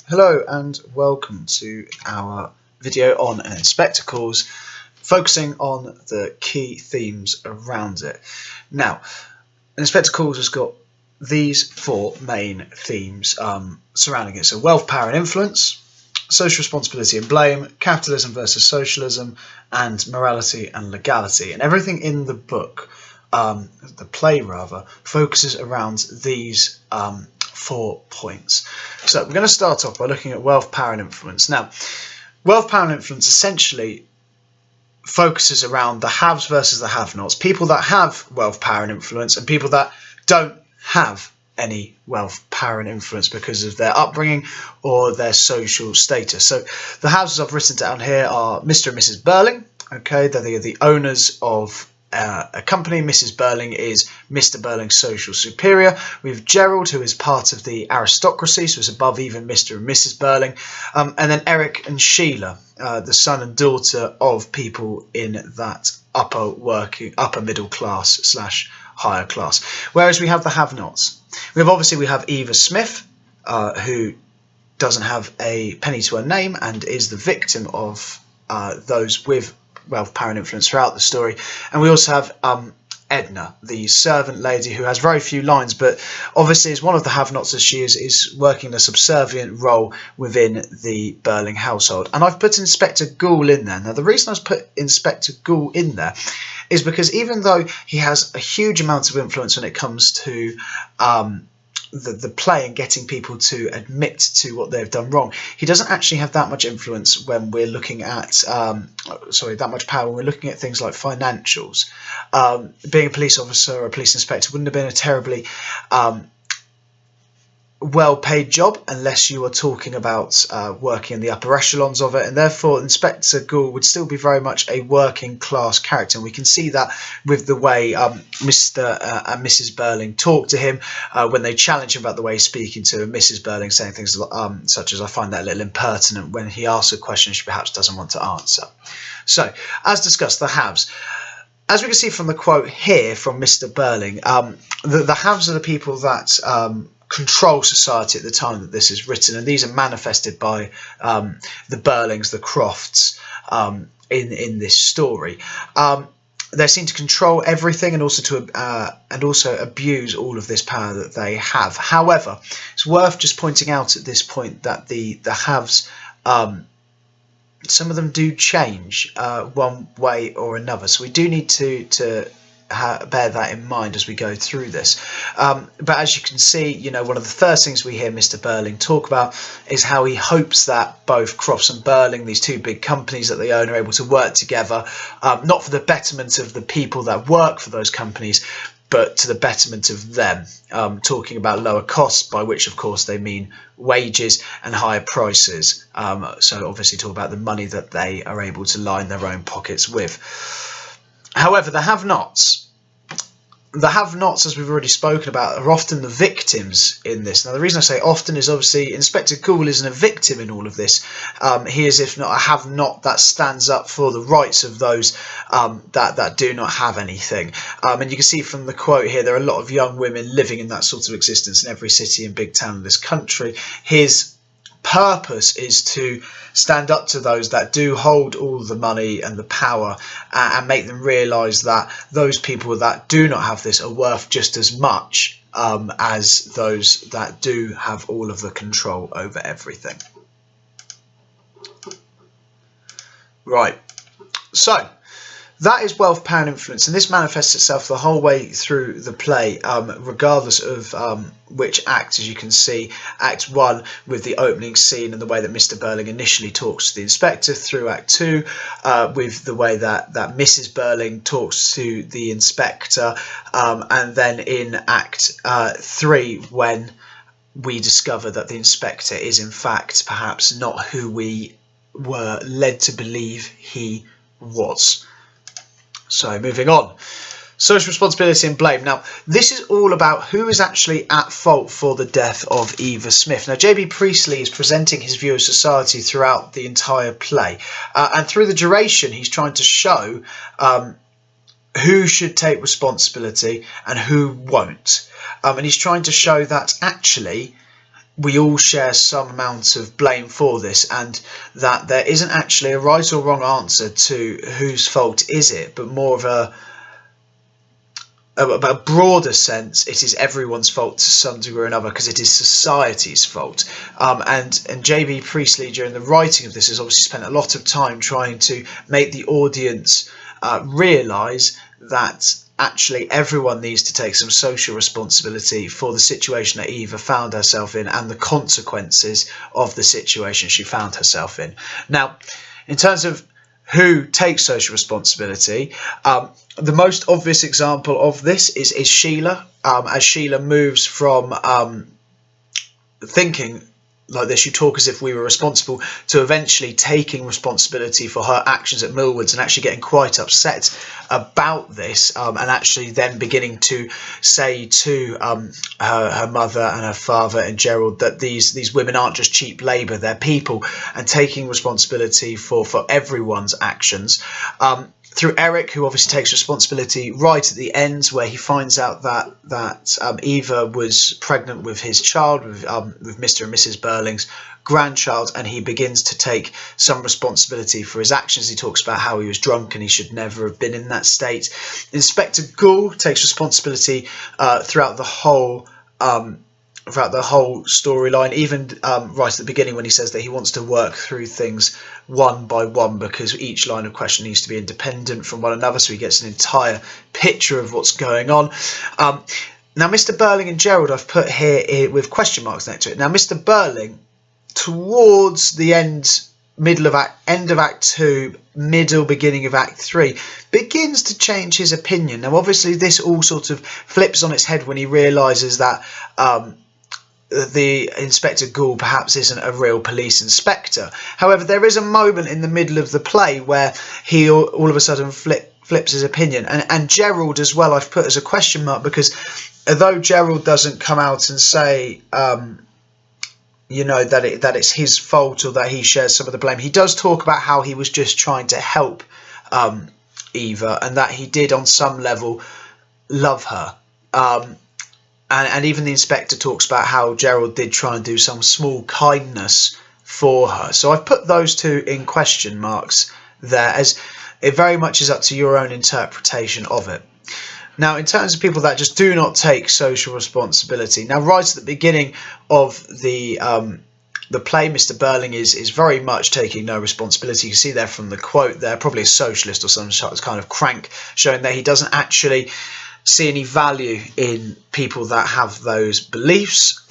Hello and welcome to our video on an inspector calls, focusing on the key themes around it. Now, an inspector calls has got these four main themes surrounding it. So wealth, power and influence, social responsibility and blame, capitalism versus socialism, and morality and legality. And everything in the book, the play rather, focuses around these 4 points. So we're going to start off by looking at wealth, power and influence. Now, wealth, power and influence essentially focuses around the haves versus the have-nots, people that have wealth, power and influence, and people that don't have any wealth, power and influence because of their upbringing or their social status. So the haves I've written down here are Mr. and Mrs. Burling. Okay, they're the owners of a company. Mrs. Burling is Mr. Burling's social superior. We have Gerald, who is part of the aristocracy, so it's above even Mr. and Mrs. Burling. And then Eric and Sheila, the son and daughter of people in that upper middle class / higher class. Whereas we have the have-nots. We have Eva Smith, who doesn't have a penny to her name and is the victim of those with wealth, power and influence throughout the story. And we also have Edna, the servant lady, who has very few lines, but obviously is one of the have-nots, as she is working a subservient role within the Burling household. And I've put Inspector Gould in there. Now, the reason I've put Inspector Gould in there is because even though he has a huge amount of influence when it comes to the play and getting people to admit to what they've done wrong, he doesn't actually have that much influence when we're looking at that much power when we're looking at things like financials. Being a police officer or a police inspector wouldn't have been a terribly well-paid job unless you were talking about working in the upper echelons of it, and therefore Inspector Gould would still be very much a working class character. And we can see that with the way Mr. and Mrs. Burling talk to him when they challenge him about the way he's speaking to Mrs. Burling, saying things such as, "I find that a little impertinent," when he asks a question she perhaps doesn't want to answer. So, as discussed, the haves. As we can see from the quote here from Mr. Burling, the haves are the people that control society at the time that this is written, and these are manifested by the Burlings, the Crofts, in this story. They seem to control everything and also abuse all of this power that they have. However, it's worth just pointing out at this point that the haves, some of them do change one way or another, so we do need to bear that in mind as we go through this. But as you can see, one of the first things we hear Mr. Burling talk about is how he hopes that both Crofts and Burling, these two big companies that they own, are able to work together, not for the betterment of the people that work for those companies, but to the betterment of them, talking about lower costs, by which of course they mean wages, and higher prices. So obviously talk about the money that they are able to line their own pockets with. However, the have-nots, as we've already spoken about, are often the victims in this. Now, the reason I say often is obviously Inspector Gould isn't a victim in all of this. He is, if not a have-not, that stands up for the rights of those that do not have anything. And you can see from the quote here, there are a lot of young women living in that sort of existence in every city and big town in this country. His purpose is to stand up to those that do hold all the money and the power, and make them realise that those people that do not have this are worth just as much as those that do have all of the control over everything. Right, so that is wealth, power and influence, and this manifests itself the whole way through the play, regardless of which act. As you can see, Act 1 with the opening scene and the way that Mr. Burling initially talks to the inspector, through Act 2 with the way that Mrs. Burling talks to the inspector, and then in Act 3 when we discover that the inspector is in fact perhaps not who we were led to believe he was. So moving on, social responsibility and blame. Now, this is all about who is actually at fault for the death of Eva Smith. Now, J.B. Priestley is presenting his view of society throughout the entire play, and through the duration, he's trying to show who should take responsibility and who won't. And he's trying to show that actually we all share some amount of blame for this, and that there isn't actually a right or wrong answer to whose fault is it, but more of a broader sense, it is everyone's fault to some degree or another, because it is society's fault. And J.B. Priestley, during the writing of this, has obviously spent a lot of time trying to make the audience realise that actually everyone needs to take some social responsibility for the situation that Eva found herself in and the consequences of the situation she found herself in. Now, in terms of who takes social responsibility, the most obvious example of this is Sheila, as Sheila moves from thinking like this, you talk as if we were responsible, to eventually taking responsibility for her actions at Millwoods and actually getting quite upset about this, and actually then beginning to say to her mother and her father and Gerald that these women aren't just cheap labour, they're people, and taking responsibility for everyone's actions. Through Eric, who obviously takes responsibility right at the end, where he finds out that Eva was pregnant with his child, with Mr. and Mrs. Burling's grandchild, and he begins to take some responsibility for his actions. He talks about how he was drunk and he should never have been in that state. Inspector Gould takes responsibility throughout the whole storyline, even right at the beginning when he says that he wants to work through things one by one, because each line of question needs to be independent from one another, so he gets an entire picture of what's going on. Now, Mr. Burling and Gerald I've put here with question marks next to it. Now, Mr. Burling, towards the end of Act 2, beginning of Act 3, begins to change his opinion. Now, obviously, this all sort of flips on its head when he realises that the Inspector Gould perhaps isn't a real police inspector. However, there is a moment in the middle of the play where he all of a sudden flips his opinion, and Gerald as well I've put as a question mark, because although Gerald doesn't come out and say that it's his fault or that he shares some of the blame, he does talk about how he was just trying to help Eva, and that he did on some level love her. And even the inspector talks about how Gerald did try and do some small kindness for her. So I've put those two in question marks there, as it very much is up to your own interpretation of it. Now, in terms of people that just do not take social responsibility, now right at the beginning of the play, Mr. Burling is very much taking no responsibility. You can see there from the quote there, probably a socialist or some kind of crank, showing that he doesn't actually see any value in people that have those beliefs.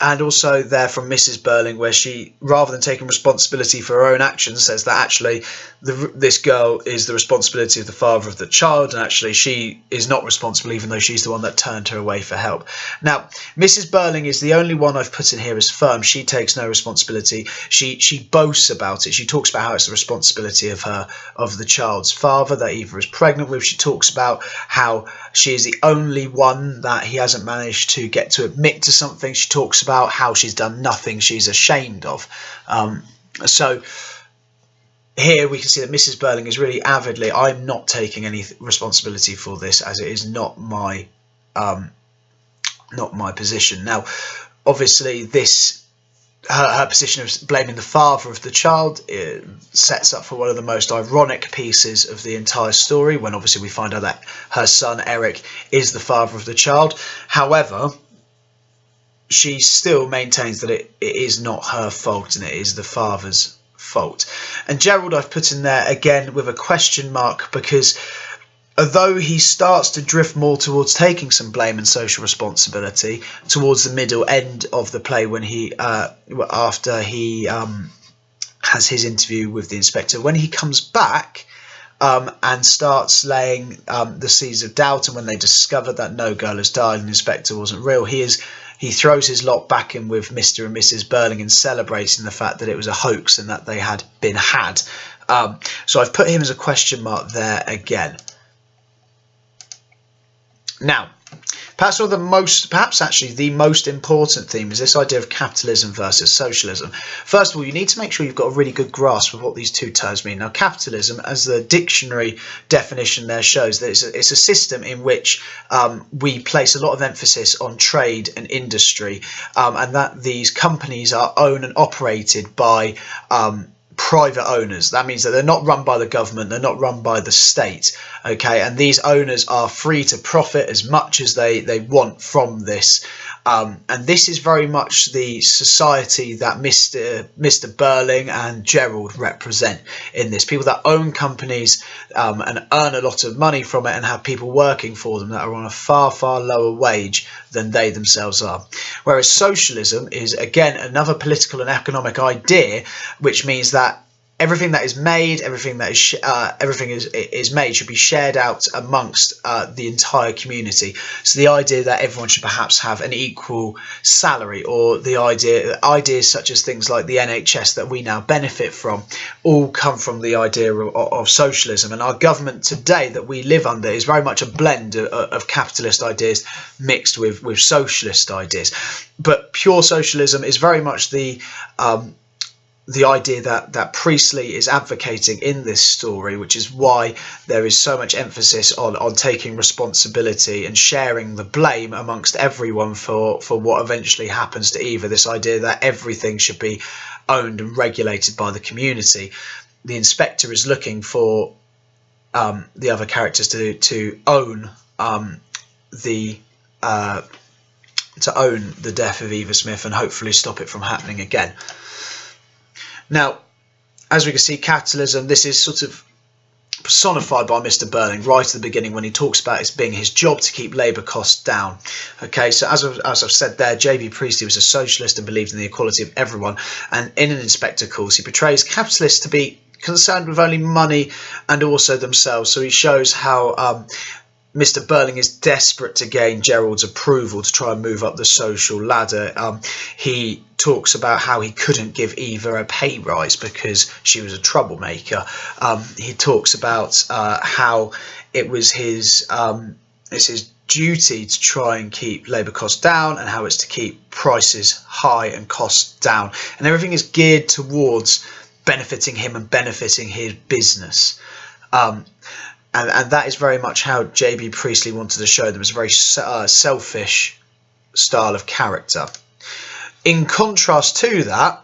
And also there from Mrs. Burling, where she, rather than taking responsibility for her own actions, says that actually this girl is the responsibility of the father of the child, and actually she is not responsible, even though she's the one that turned her away for help. Now, Mrs. Burling is the only one I've put in here as firm. She takes no responsibility. She boasts about it. She talks about how it's the responsibility of the child's father that Eva is pregnant with. She talks about how she is the only one that he hasn't managed to get to admit to something. She talks about how she's done nothing she's ashamed of. So here we can see that Mrs. Burling is really avidly, I'm not taking any responsibility for this, as it is not my position. Now, obviously, this her position of blaming the father of the child sets up for one of the most ironic pieces of the entire story, when obviously we find out that her son Eric is the father of the child. However, she still maintains that it is not her fault and it is the father's fault. And Gerald I've put in there again with a question mark, because although he starts to drift more towards taking some blame and social responsibility towards the middle end of the play, when he after he has his interview with the inspector, when he comes back and starts laying the seeds of doubt, and when they discover that no girl has died and the inspector wasn't real, he throws his lot back in with Mr. and Mrs. Burling and celebrating the fact that it was a hoax and that they had been had. So I've put him as a question mark there again. Now, Perhaps actually the most important theme is this idea of capitalism versus socialism. First of all, you need to make sure you've got a really good grasp of what these two terms mean. Now, capitalism, as the dictionary definition there shows, that it's a system in which we place a lot of emphasis on trade and industry, and that these companies are owned and operated by private owners. That means that they're not run by the government, they're not run by the state, okay, and these owners are free to profit as much as they want from this, and this is very much the society that Mr. Burling and Gerald represent in this. People that own companies and earn a lot of money from it and have people working for them that are on a far, far lower wage than they themselves are. Whereas socialism is, again, another political and economic idea, which means that everything that is made, everything is made should be shared out amongst the entire community. So the idea that everyone should perhaps have an equal salary, or the ideas such as things like the NHS that we now benefit from, all come from the idea of socialism. And our government today that we live under is very much a blend of capitalist ideas mixed with socialist ideas. But pure socialism is very much the idea that Priestley is advocating in this story, which is why there is so much emphasis on taking responsibility and sharing the blame amongst everyone for what eventually happens to Eva. This idea that everything should be owned and regulated by the community. The inspector is looking for the other characters to own the death of Eva Smith and hopefully stop it from happening again. Now, as we can see, capitalism, this is sort of personified by Mr. Burling right at the beginning when he talks about it being his job to keep labour costs down. Okay, so as I've said there, J.B. Priestley was a socialist and believed in the equality of everyone. And in An Inspector Calls, he portrays capitalists to be concerned with only money and also themselves. So he shows how Mr. Burling is desperate to gain Gerald's approval to try and move up the social ladder. He talks about how he couldn't give Eva a pay rise because she was a troublemaker. He talks about how it was his duty to try and keep labour costs down, and how it's to keep prices high and costs down. And everything is geared towards benefiting him and benefiting his business. And that is very much how J.B. Priestley wanted to show them, as a very selfish style of character. In contrast to that,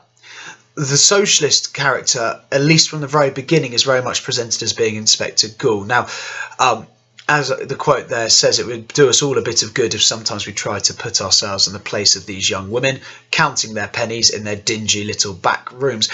the socialist character, at least from the very beginning, is very much presented as being Inspector Gould. Now, as the quote there says, it would do us all a bit of good if sometimes we tried to put ourselves in the place of these young women, counting their pennies in their dingy little back rooms.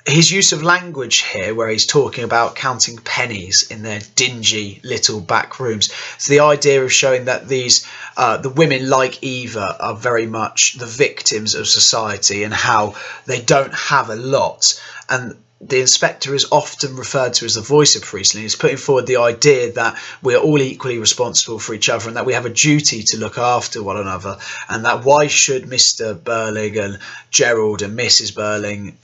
His use of language here, where he's talking about counting pennies in their dingy little back rooms, it's the idea of showing that the women like Eva are very much the victims of society and how they don't have a lot. And the inspector is often referred to as the voice of Priestley. He's putting forward the idea that we are all equally responsible for each other and that we have a duty to look after one another, and that why should Mr. Burling and Gerald and Mrs. Burling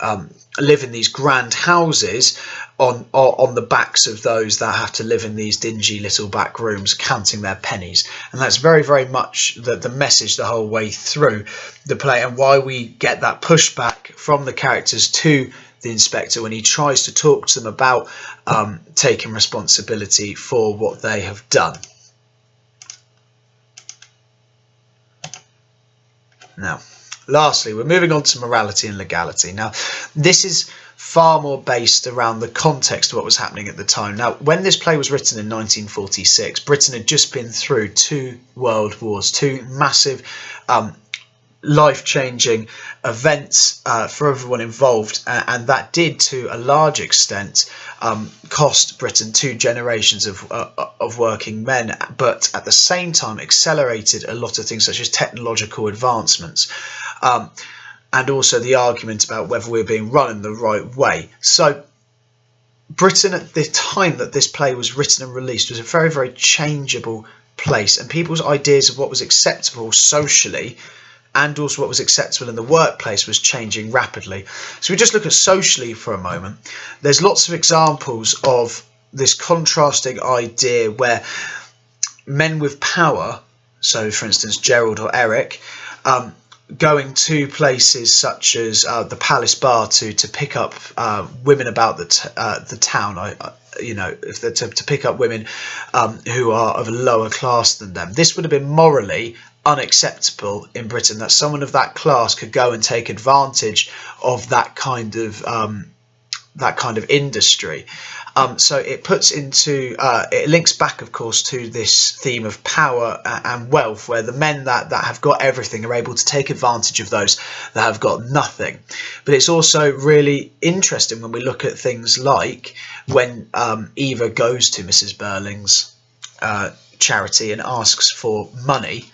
live in these grand houses on the backs of those that have to live in these dingy little back rooms counting their pennies. And that's very, very much the message the whole way through the play, and why we get that pushback from the characters to the inspector when he tries to talk to them about taking responsibility for what they have done. Now, lastly, we're moving on to morality and legality. Now, this is far more based around the context of what was happening at the time. Now, when this play was written in 1946, Britain had just been through 2 world wars, 2 massive life-changing events for everyone involved, and that did to a large extent cost Britain 2 generations of working men, but at the same time accelerated a lot of things such as technological advancements, and also the argument about whether we're being run in the right way. So Britain at the time that this play was written and released was a very, very changeable place, and people's ideas of what was acceptable socially and also what was acceptable in the workplace was changing rapidly. So we just look at socially for a moment. There's lots of examples of this contrasting idea where men with power so for instance Gerald or Eric, going to places such as the Palace Bar to pick up women about the town, you know, if they're to pick up women who are of a lower class than them. This would have been morally unacceptable in Britain, that someone of that class could go and take advantage of that kind of industry. So it puts into it links back, of course, to this theme of power and wealth, where the men that have got everything are able to take advantage of those that have got nothing. But it's also really interesting when we look at things like when Eva goes to Mrs. Burling's charity and asks for money,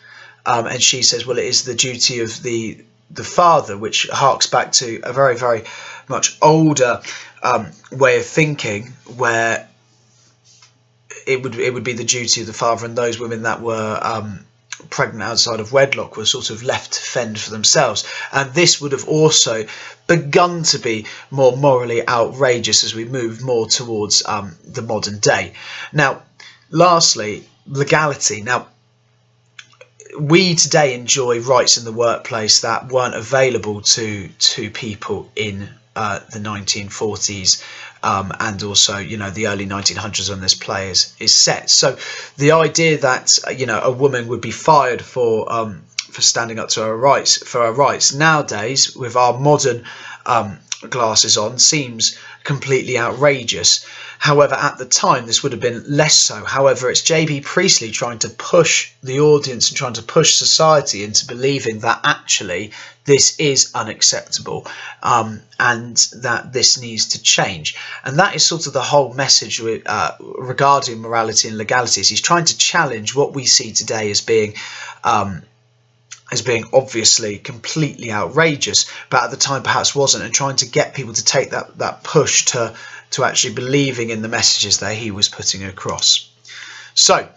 and she says, well, it is the duty of the father, which harks back to a very, very much older way of thinking, where it would be the duty of the father, and those women that were pregnant outside of wedlock were sort of left to fend for themselves. And this would have also begun to be more morally outrageous as we move more towards the modern day. Now, lastly, legality. Now, we today enjoy rights in the workplace that weren't available to people in the 1940s and also, you know, the early 1900s when this play is set. So the idea that, you know, a woman would be fired for standing up to her rights nowadays with our modern glasses on seems completely outrageous. However, at the time this would have been less so. However, it's J.B. Priestley trying to push the audience and trying to push society into believing that actually this is unacceptable, and that this needs to change. And that is sort of the whole message regarding morality and legality. He's trying to challenge what we see today as being obviously completely outrageous, but at the time perhaps wasn't, and trying to get people to take that push to actually believing in the messages that he was putting across. So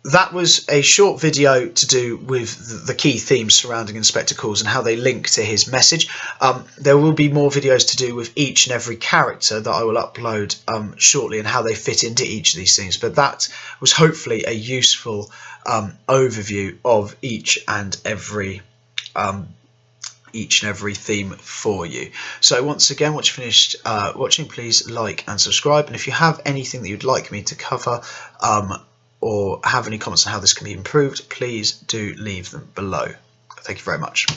that was a short video to do with the key themes surrounding Inspector Calls and how they link to his message. There will be more videos to do with each and every character that I will upload shortly, and how they fit into each of these things. But that was hopefully a useful overview of each and every theme for you. So once again, once you finished watching, please like and subscribe. And if you have anything that you'd like me to cover, or have any comments on how this can be improved, please do leave them below. Thank you very much.